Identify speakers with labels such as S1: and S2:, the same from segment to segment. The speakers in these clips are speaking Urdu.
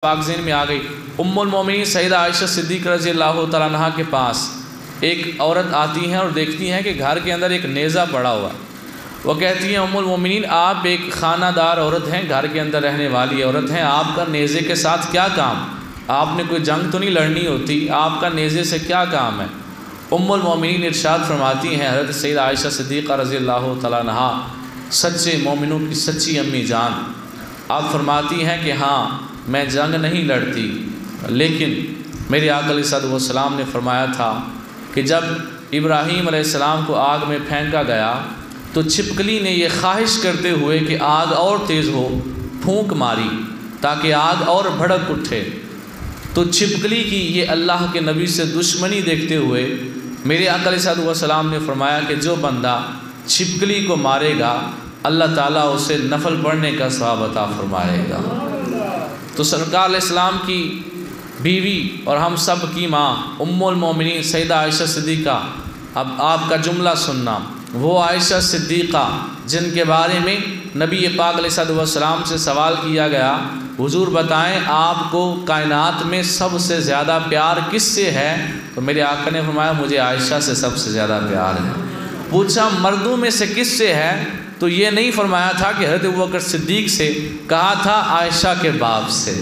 S1: پاک ذہن میں آ گئی۔ ام المومنین سیدہ عائشہ صدیقہ رضی اللہ تعالیٰ عنہ کے پاس ایک عورت آتی ہیں اور دیکھتی ہیں کہ گھر کے اندر ایک نیزہ پڑا ہوا۔ وہ کہتی ہیں ام المومنین آپ ایک خانہ دار عورت ہیں، گھر کے اندر رہنے والی عورت ہیں، آپ کا نیزے کے ساتھ کیا کام؟ آپ نے کوئی جنگ تو نہیں لڑنی ہوتی، آپ کا نیزے سے کیا کام ہے؟ ام المومنین ارشاد فرماتی ہیں حضرت سیدہ عائشہ صدیقہ رضی اللہ تعالیٰ عنہ، سچے مومنوں کی سچی امی جان، آپ فرماتی ہیں کہ ہاں میں جنگ نہیں لڑتی، لیکن میرے آقا علیہ السلام نے فرمایا تھا کہ جب ابراہیم علیہ السلام کو آگ میں پھینکا گیا تو چھپکلی نے یہ خواہش کرتے ہوئے کہ آگ اور تیز ہو پھونک ماری تاکہ آگ اور بھڑک اٹھے، تو چھپکلی کی یہ اللہ کے نبی سے دشمنی دیکھتے ہوئے میرے آقا علیہ السلام نے فرمایا کہ جو بندہ چھپکلی کو مارے گا اللہ تعالیٰ اسے نفل پڑھنے کا ثواب عطا فرمائے گا۔ تو سرکار علیہ السلام کی بیوی اور ہم سب کی ماں ام المومنین سیدہ عائشہ صدیقہ، اب آپ کا جملہ سننا، وہ عائشہ صدیقہ جن کے بارے میں نبی پاک علیہ السلام سے سوال کیا گیا، حضور بتائیں آپ کو کائنات میں سب سے زیادہ پیار کس سے ہے؟ تو میرے آقا نے فرمایا مجھے عائشہ سے سب سے زیادہ پیار ہے۔ پوچھا مردوں میں سے کس سے ہے؟ تو یہ نہیں فرمایا تھا کہ حضرت ابوبکر صدیق سے، کہا تھا عائشہ کے باپ سے،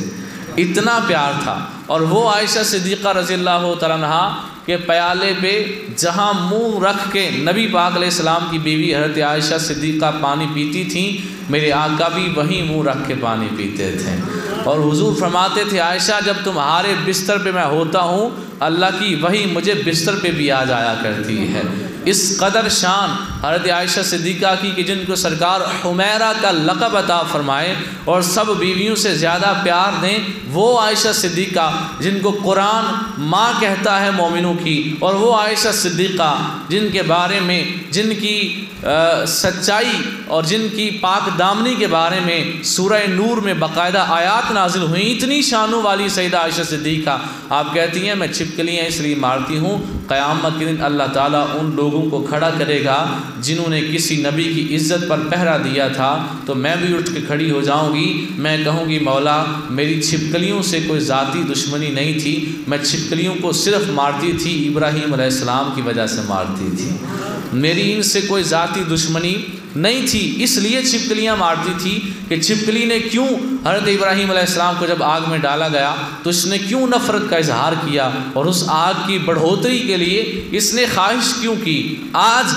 S1: اتنا پیار تھا۔ اور وہ عائشہ صدیقہ رضی اللہ تعالیٰ عنہ کے پیالے پہ جہاں منہ رکھ کے نبی پاک علیہ السلام کی بیوی حضرت عائشہ صدیقہ پانی پیتی تھیں، میرے آقا بھی وہیں منہ رکھ کے پانی پیتے تھے۔ اور حضور فرماتے تھے عائشہ جب تمہارے بستر پہ میں ہوتا ہوں اللہ کی وحی مجھے بستر پہ بھی آ جایا کرتی ہے۔ اس قدر شان حضرت عائشہ صدیقہ کی کہ جن کو سرکار حمیرہ کا لقب عطا فرمائے اور سب بیویوں سے زیادہ پیار دیں، وہ عائشہ صدیقہ جن کو قرآن ماں کہتا ہے مومنوں کی، اور وہ عائشہ صدیقہ جن کے بارے میں جن کی سچائی اور جن کی پاک دامنی کے بارے میں سورہ نور میں باقاعدہ آیات نازل ہوئیں، اتنی شانوں والی سیدہ عائشہ صدیقہ آپ کہتی ہیں میں چھپکلیاں اس لیے مارتی ہوں، قیامت کے دن اللہ تعالیٰ ان لوگوں کو کھڑا کرے گا جنہوں نے کسی نبی کی عزت پر پہرا دیا تھا، تو میں بھی اٹھ کے کھڑی ہو جاؤں گی، میں کہوں گی مولا میری چھپکلیوں سے کوئی ذاتی دشمنی نہیں تھی، میں چھپکلیوں کو صرف مارتی تھی ابراہیم علیہ السلام کی وجہ سے مارتی تھی، میری ان سے کوئی ذاتی دشمنی نہیں تھی، اس لیے چھپکلیاں مارتی تھی کہ چھپکلی نے کیوں حضرت ابراہیم علیہ السلام کو جب آگ میں ڈالا گیا تو اس نے کیوں نفرت کا اظہار کیا، اور اس آگ کی بڑھوتری کے لیے اس نے خواہش کیوں کی۔ آج